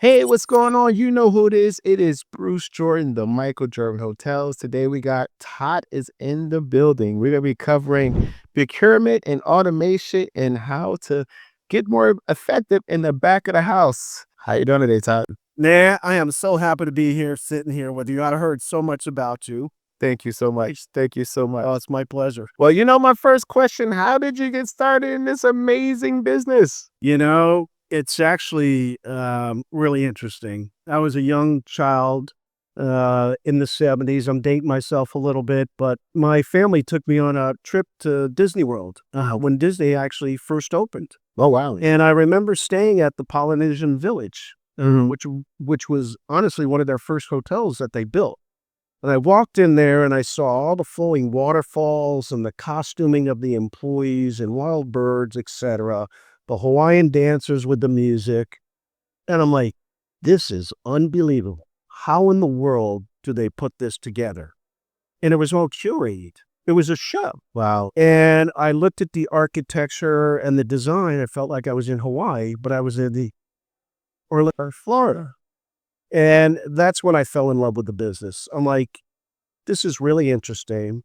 Hey, what's going on? You know who it is. It is Bruce Jordan, the Michael Jordan Hotels. Today we got Todd is in the building. We're gonna be covering procurement and automation and how to get more effective in the back of the house. How you doing today, Todd? Nah, I am so happy to be here, sitting here with you. I heard so much about you. Thank you so much. Thank you so much. Oh, it's my pleasure. Well, my first question, how did you get started in this amazing business? It's actually really interesting. I was a young child in the 70s. I'm dating myself a little bit, but my family took me on a trip to Disney World when Disney actually first opened. Oh, wow. And I remember staying at the Polynesian Village, Mhm. which was honestly one of their first hotels that they built. And I walked in there and I saw all the flowing waterfalls and the costuming of the employees and wild birds, etc. The Hawaiian dancers with the music. And I'm like, this is unbelievable. How in the world do they put this together? And it was all curated. It was a show. Wow. And I looked at the architecture and the design. I felt like I was in Hawaii, but I was in the Orlando, Florida. And that's when I fell in love with the business. I'm like, this is really interesting.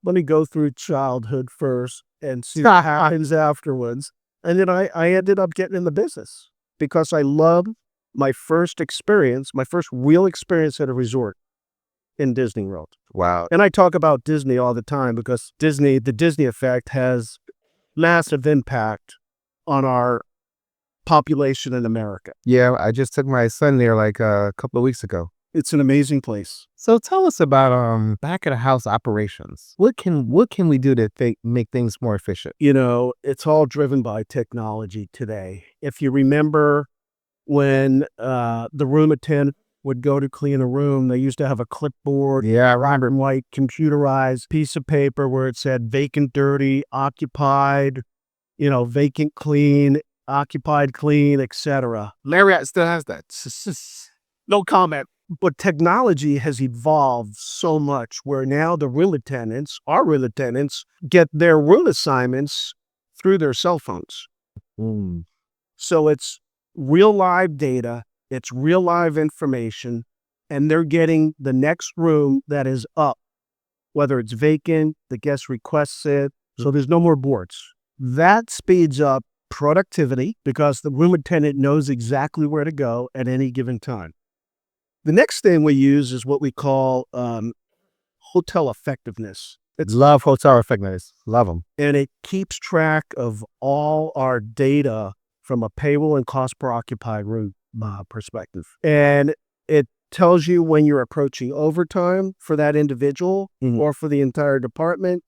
Let me go through childhood first and see what happens afterwards. And then I ended up getting in the business because I loved my first experience, my first real experience at a resort in Disney World. Wow. And I talk about Disney all the time because the Disney effect has massive impact on our population in America. Yeah, I just took my son there like a couple of weeks ago. It's an amazing place. So tell us about back of the house operations. What can we do to make things more efficient? It's all driven by technology today. If you remember when the room attendant would go to clean a room, they used to have a clipboard, Yeah, black and white, computerized piece of paper where it said vacant, dirty, occupied, vacant, clean, occupied, clean, etc. Marriott still has that. No comment. But technology has evolved so much where now our real attendants, get their room assignments through their cell phones. Mm, So it's real live data, it's real live information, and they're getting the next room that is up, whether it's vacant, the guest requests it. So there's no more boards. That speeds up productivity because the room attendant knows exactly where to go at any given time. The next thing we use is what we call hotel effectiveness. love hotel effectiveness. Love them. And it keeps track of all our data from a payroll and cost per occupied room perspective. And it tells you when you're approaching overtime for that individual or for the entire department.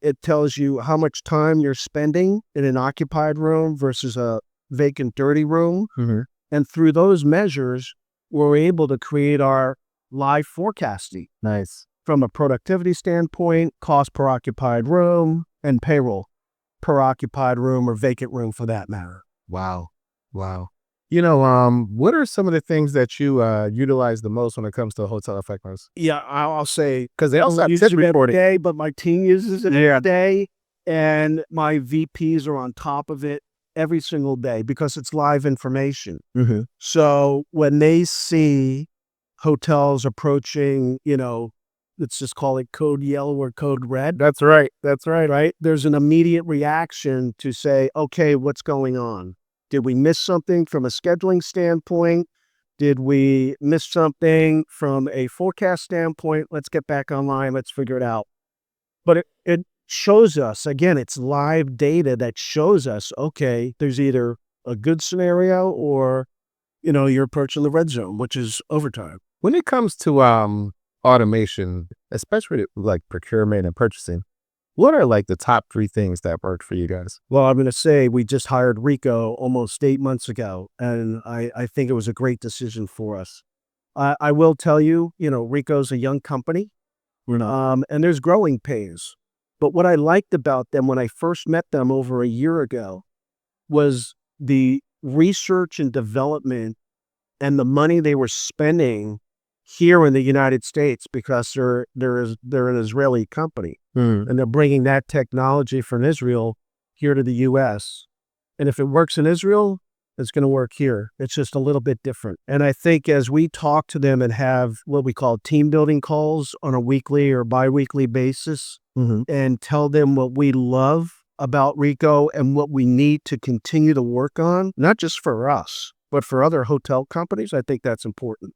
It tells you how much time you're spending in an occupied room versus a vacant, dirty room. And through those measures, we're able to create our live forecasting Nice. from a productivity standpoint, cost per occupied room, and payroll per occupied room or vacant room for that matter. Wow. Wow. What are some of the things that you utilize the most when it comes to hotel effectiveness? Yeah, I'll say Because they I also don't have use tip it every reporting. day, but my team uses it every day, and my VPs are on top of it every single day because it's live information. Mm-hmm. So when they see hotels approaching, let's just call it code yellow or code red, That's right. That's right. right? There's an immediate reaction to say, okay, what's going on? Did we miss something from a scheduling standpoint? Did we miss something from a forecast standpoint? Let's get back online. Let's figure it out. But it shows us, again, it's live data that shows us, okay, there's either a good scenario or, you're approaching the red zone, which is overtime. When it comes to automation, especially like procurement and purchasing, what are like the top three things that work for you guys? Well, I'm going to say we just hired Rico almost 8 months ago, and I think it was a great decision for us. I will tell you, Rico's a young company, We're not. and there's growing pains. But what I liked about them when I first met them over a year ago was the research and development and the money they were spending here in the United States because they're an Israeli company and they're bringing that technology from Israel here to the U.S. And if it works in Israel, that's going to work here. It's just a little bit different. And I think as we talk to them and have what we call team building calls on a weekly or biweekly basis and tell them what we love about Rico and what we need to continue to work on, not just for us, but for other hotel companies, I think that's important.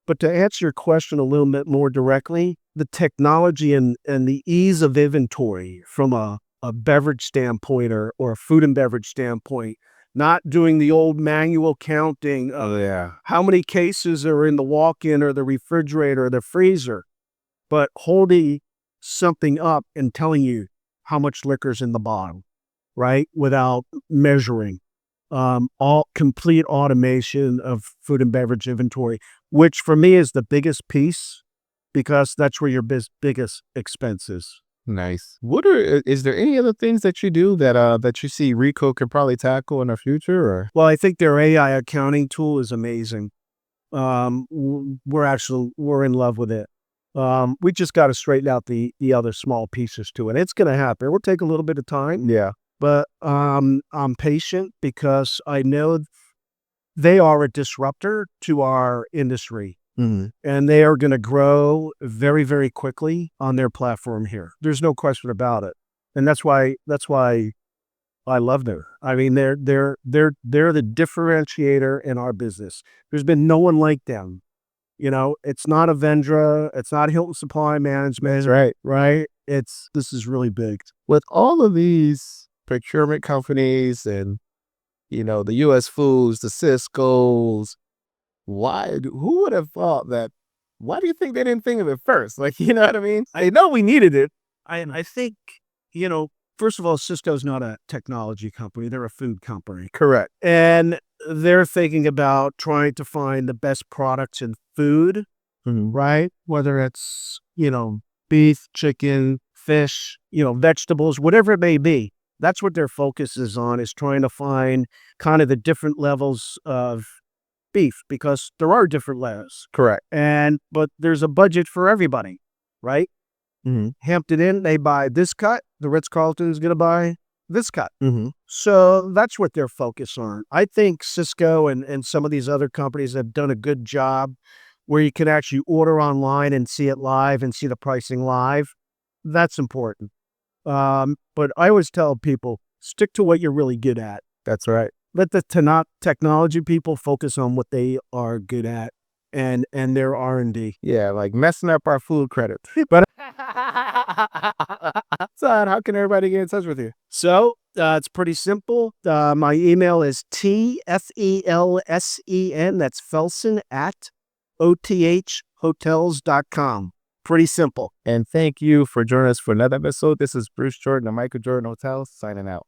But to answer your question a little bit more directly, the technology and the ease of inventory from a beverage standpoint or a food and beverage standpoint, not doing the old manual counting of how many cases are in the walk-in or the refrigerator or the freezer, but holding something up and telling you how much liquor's in the bottle, right? Without measuring. All complete automation of food and beverage inventory, which for me is the biggest piece because that's where your biggest expense is. Nice. Is there any other things that you do that you see Rico could probably tackle in the future? Or Well, I think their AI accounting tool is amazing. We're in love with it. We just got to straighten out the other small pieces to it. It's going to happen. It will take a little bit of time. yeah, But I'm patient because I know they are a disruptor to our industry. And they are going to grow very, very quickly on their platform here. There's no question about it. And that's why I love them. I mean, they're the differentiator in our business. There's been no one like them. You know, it's not Avendra, it's not Hilton Supply Management. that's right. Right? This is really big. With all of these procurement companies and the U.S. Foods, the Cisco's, who would have thought that? Why do you think they didn't think of it first? Like, you know what I mean? I know we needed it. I think, first of all, Cisco's not a technology company. They're a food company. Correct. And they're thinking about trying to find the best products in food, right? Whether it's, beef, chicken, fish, vegetables, whatever it may be. That's what their focus is on, is trying to find kind of the different levels of beef, because there are different layers. Correct. But there's a budget for everybody, right? Hampton Inn, they buy this cut. The Ritz-Carlton is going to buy this cut. So that's what they're focused on. I think Cisco and some of these other companies have done a good job where you can actually order online and see it live and see the pricing live. That's important. But I always tell people, stick to what you're really good at. That's right. Let the technology people focus on what they are good at and their R&D. Yeah, like messing up our food credit. But Todd, how can everybody get in touch with you? So it's pretty simple. My email is TFELSEN. That's Felsen at OTHhotels.com. Pretty simple. And thank you for joining us for another episode. This is Bruce Jordan of Michael Jordan Hotels signing out.